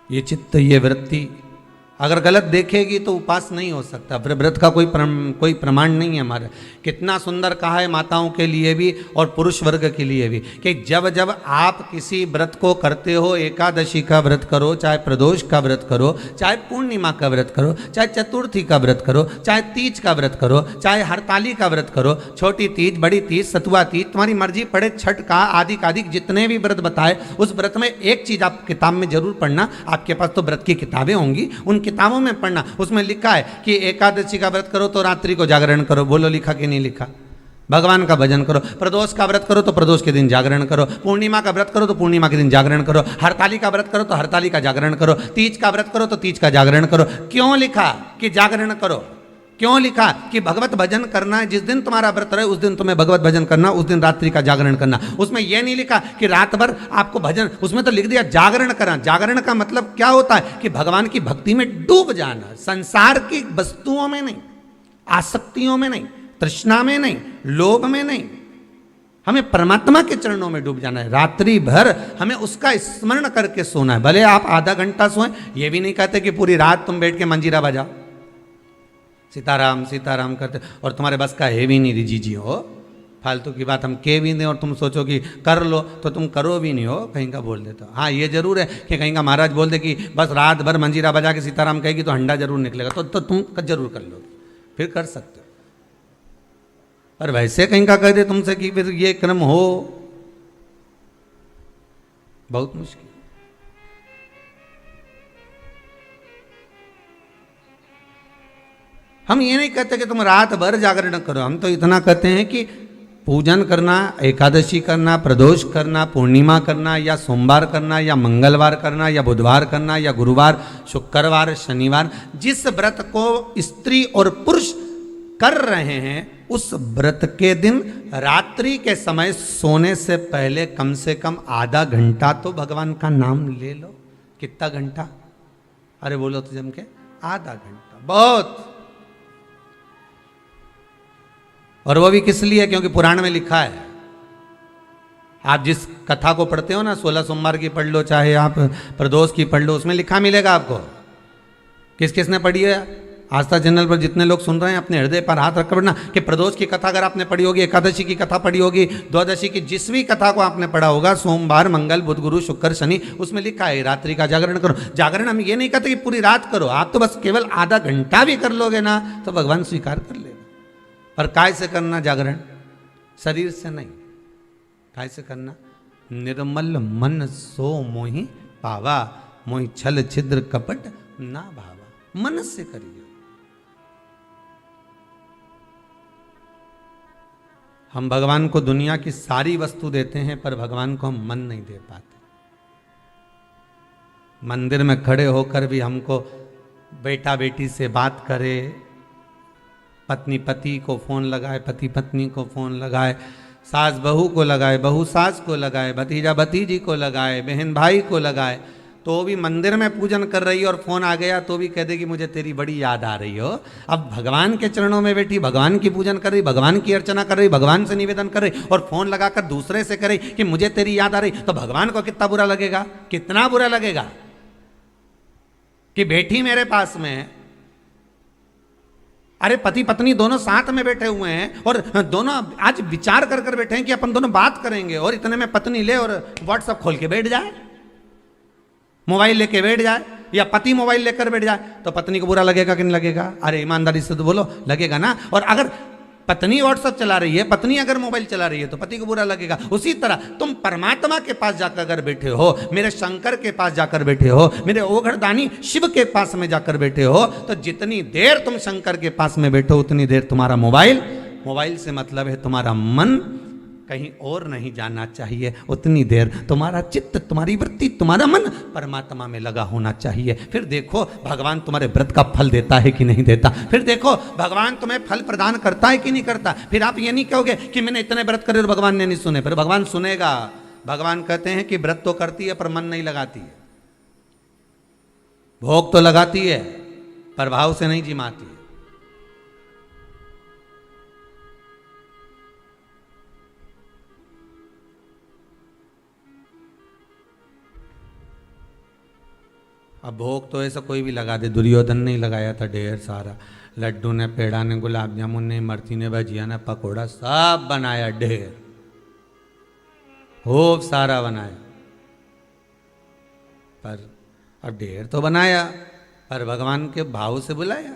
ये चित्त, ये वृत्ति अगर गलत देखेगी तो उपास नहीं हो सकता। व्रत का कोई प्रमाण नहीं है हमारे। कितना सुंदर कहा है माताओं के लिए भी और पुरुष वर्ग के लिए भी कि जब जब आप किसी व्रत को करते हो, एकादशी का व्रत करो, चाहे प्रदोष का व्रत करो, चाहे पूर्णिमा का व्रत करो, चाहे चतुर्थी का व्रत करो, चाहे तीज का व्रत करो, चाहे हरताली का व्रत करो, छोटी तीज, बड़ी तीज, सतुआ तीज, तुम्हारी मर्जी पड़े, छठ का, आदि आदि जितने भी व्रत बताए, उस व्रत में एक चीज आप किताब में जरूर पढ़ना। आपके पास तो व्रत की किताबें होंगी, उन किताबों में पढ़ना। उसमें लिखा है कि एकादशी का व्रत करो तो रात्रि को जागरण करो। बोलो लिखा कि नहीं लिखा? भगवान का भजन करो। प्रदोष का व्रत करो तो प्रदोष के दिन जागरण करो। पूर्णिमा का व्रत करो तो पूर्णिमा के दिन जागरण करो। हरताली का व्रत करो तो हरताली का जागरण करो। तीज का व्रत करो तो तीज का जागरण करो। क्यों लिखा कि जागरण करो? क्यों लिखा कि भगवत भजन करना है? जिस दिन तुम्हारा व्रत रहे उस दिन तुम्हें भगवत भजन करना, उस दिन रात्रि का जागरण करना। उसमें यह नहीं लिखा कि रात भर आपको भजन, उसमें तो लिख दिया जागरण करना। जागरण का मतलब क्या होता है कि भगवान की भक्ति में डूब जाना, संसार की वस्तुओं में नहीं, आसक्तियों में नहीं, तृष्णा में नहीं, लोभ में नहीं, हमें परमात्मा के चरणों में डूब जाना है। रात्रि भर हमें उसका स्मरण करके सोना है। भले आप आधा घंटा सोएं, ये भी नहीं कहते कि पूरी रात तुम बैठ के मंजीरा बजाओ, सीताराम सीताराम करते और तुम्हारे बस का है भी नहीं रिजी जी हो। फालतू की बात हम के भी दें और तुम सोचो कि कर लो तो तुम करो भी नहीं हो, कहीं का बोल देते हो। हाँ ये जरूर है कि कहीं का महाराज बोल दे कि बस रात भर मंजीरा बजा के सीताराम कहेगी तो हंडा जरूर निकलेगा, तो तुम जरूर कर लो, फिर कर सकते हो। पर वैसे कहीं का कह दे तुमसे कि फिर ये क्रम हो, बहुत मुश्किल। हम ये नहीं कहते कि तुम रात भर जागरण करो, हम तो इतना कहते हैं कि पूजन करना, एकादशी करना, प्रदोष करना, पूर्णिमा करना, या सोमवार करना, या मंगलवार करना, या बुधवार करना, या गुरुवार, शुक्रवार, शनिवार, जिस व्रत को स्त्री और पुरुष कर रहे हैं उस व्रत के दिन रात्रि के समय सोने से पहले कम से कम आधा घंटा तो भगवान का नाम ले लो। कितना घंटा? अरे बोलो तो जम के आधा घंटा बहुत। और वो भी किस लिए? क्योंकि पुराण में लिखा है। आप जिस कथा को पढ़ते हो ना, 16 सोमवार की पढ़ लो, चाहे आप प्रदोष की पढ़ लो, उसमें लिखा मिलेगा आपको। किस किसने पढ़ी है? आस्था चैनल पर जितने लोग सुन रहे हैं अपने हृदय पर हाथ रखकर पढ़ना कि प्रदोष की कथा अगर आपने पढ़ी होगी, एकादशी की कथा पढ़ी होगी, द्वादशी की जिस भी कथा को आपने पढ़ा होगा, सोमवार, मंगल, बुध, गुरु, शुक्र, शनि, उसमें लिखा है रात्रि का जागरण करो। जागरण हम ये नहीं कहते कि पूरी रात करो, आप तो बस केवल आधा घंटा भी कर लोगे ना तो भगवान स्वीकार कर लेगा। पर काय से करना जागरण? शरीर से नहीं। काय से करना? निर्मल मन सो मोहि पावा, मोहि छल छिद्र कपट ना भावा। मन से करिए। हम भगवान को दुनिया की सारी वस्तु देते हैं पर भगवान को हम मन नहीं दे पाते। मंदिर में खड़े होकर भी हमको बेटा बेटी से बात करे, पत्नी पति को फोन लगाए, पति पत्नी को फोन लगाए, सास बहू को लगाए, बहू सास को लगाए, भतीजा भतीजी को लगाए, बहन भाई को लगाए, तो भी मंदिर में पूजन कर रही है और फोन आ गया तो भी कह देगी मुझे तेरी बड़ी याद आ रही हो। अब भगवान के चरणों में बैठी भगवान की पूजन कर रही, भगवान की अर्चना कर रही, भगवान से निवेदन कर रही और फोन लगाकर दूसरे से करे कि मुझे तेरी याद आ रही, तो भगवान को कितना बुरा लगेगा? कितना बुरा लगेगा कि बेटी मेरे पास में, अरे पति पत्नी दोनों साथ में बैठे हुए हैं और दोनों आज विचार कर कर बैठे हैं कि अपन दोनों बात करेंगे, और इतने में पत्नी ले और व्हाट्सएप खोल के बैठ जाए, मोबाइल लेके बैठ जाए, या पति मोबाइल लेकर बैठ जाए, तो पत्नी को बुरा लगेगा कि नहीं लगेगा? अरे ईमानदारी से तो बोलो, लगेगा ना। और अगर पत्नी व्हाट्सएप चला रही है, पत्नी अगर मोबाइल चला रही है तो पति को बुरा लगेगा। उसी तरह तुम परमात्मा के पास जाकर अगर बैठे हो, मेरे शंकर के पास जाकर बैठे हो, मेरे ओघड़दानी शिव के पास में जाकर बैठे हो, तो जितनी देर तुम शंकर के पास में बैठो उतनी देर तुम्हारा मोबाइल से मतलब है तुम्हारा मन कहीं और नहीं जाना चाहिए, उतनी देर तुम्हारा चित्त, तुम्हारी वृत्ति, तुम्हारा मन परमात्मा में लगा होना चाहिए। फिर देखो भगवान तुम्हारे व्रत का फल देता है कि नहीं देता, फिर देखो भगवान तुम्हें फल प्रदान करता है कि नहीं करता। फिर आप ये नहीं कहोगे कि मैंने इतने व्रत करे और भगवान ने नहीं सुने, फिर भगवान सुनेगा। भगवान कहते हैं कि व्रत तो करती है पर मन नहीं लगाती है, भोग तो लगाती है पर भाव से नहीं जिमाती है। अब भोग तो ऐसा कोई भी लगा दे, दुर्योधन ने ही लगाया था ढेर सारा, लड्डू ने, पेड़ा ने, गुलाब जामुन ने, इमरती ने, भजिया ने, पकौड़ा सब बनाया, ढेर खूब सारा बनाया। पर अब ढेर तो बनाया, पर भगवान के भाव से बुलाया।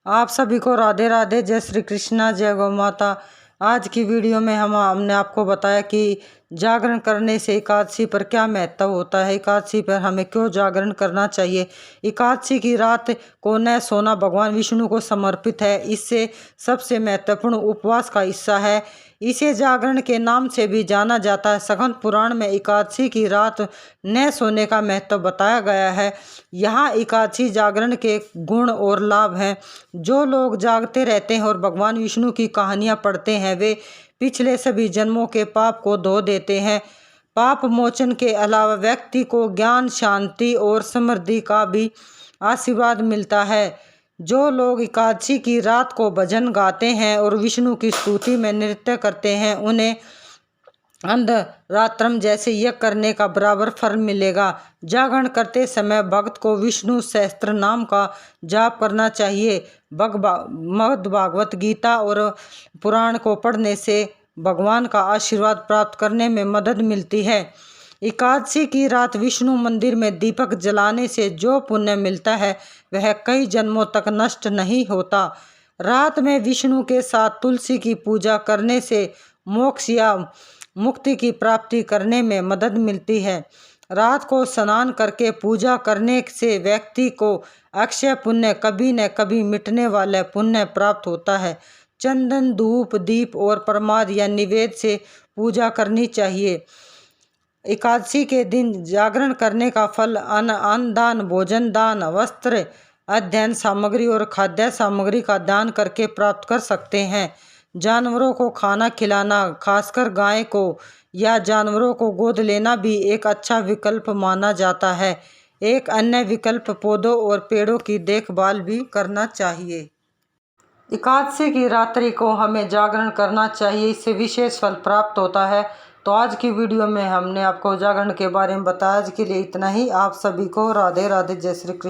आप सभी को राधे राधे, जय श्री कृष्णा, जय गौ माता। आज की वीडियो में हमने आपको बताया कि जागरण करने से एकादशी पर क्या महत्व होता है, एकादशी पर हमें क्यों जागरण करना चाहिए। एकादशी की रात को न सोना भगवान विष्णु को समर्पित है। इससे सबसे महत्वपूर्ण उपवास का हिस्सा है। इसे जागरण के नाम से भी जाना जाता है। स्कंद पुराण में एकादशी की रात न सोने का महत्व बताया गया है। यहाँ एकादशी जागरण के गुण और लाभ हैं। जो लोग जागते रहते हैं और भगवान विष्णु की कहानियाँ पढ़ते हैं, वे पिछले सभी जन्मों के पाप को धो देते हैं। पाप मोचन के अलावा व्यक्ति को ज्ञान, शांति और समृद्धि का भी आशीर्वाद मिलता है। जो लोग एकादशी की रात को भजन गाते हैं और विष्णु की स्तुति में नृत्य करते हैं, उन्हें अंधरात्रम जैसे यज्ञ करने का बराबर फल मिलेगा। जागरण करते समय भक्त को विष्णु सहस्त्र नाम का जाप करना चाहिए। मद् भागवत गीता और पुराण को पढ़ने से भगवान का आशीर्वाद प्राप्त करने में मदद मिलती है। एकादशी की रात विष्णु मंदिर में दीपक जलाने से जो पुण्य मिलता है वह कई जन्मों तक नष्ट नहीं होता। रात में विष्णु के साथ तुलसी की पूजा करने से मोक्ष या मुक्ति की प्राप्ति करने में मदद मिलती है। रात को स्नान करके पूजा करने से व्यक्ति को अक्षय पुण्य, कभी न कभी मिटने वाला पुण्य प्राप्त होता है। चंदन, धूप, दीप और प्रसाद या निवेद्य से पूजा करनी चाहिए। एकादशी के दिन जागरण करने का फल अन्न दान, भोजन दान, वस्त्र, अध्ययन सामग्री और खाद्य सामग्री का दान करके प्राप्त कर सकते हैं। जानवरों को खाना खिलाना, खासकर गाय को या जानवरों को गोद लेना भी एक अच्छा विकल्प माना जाता है। एक अन्य विकल्प पौधों और पेड़ों की देखभाल भी करना चाहिए। एकादशी की रात्रि को हमें जागरण करना चाहिए, इससे विशेष फल प्राप्त होता है। तो आज की वीडियो में हमने आपको जागरण के बारे में बताया। आज के लिए इतना ही। आप सभी को राधे राधे, जय श्री कृष्ण।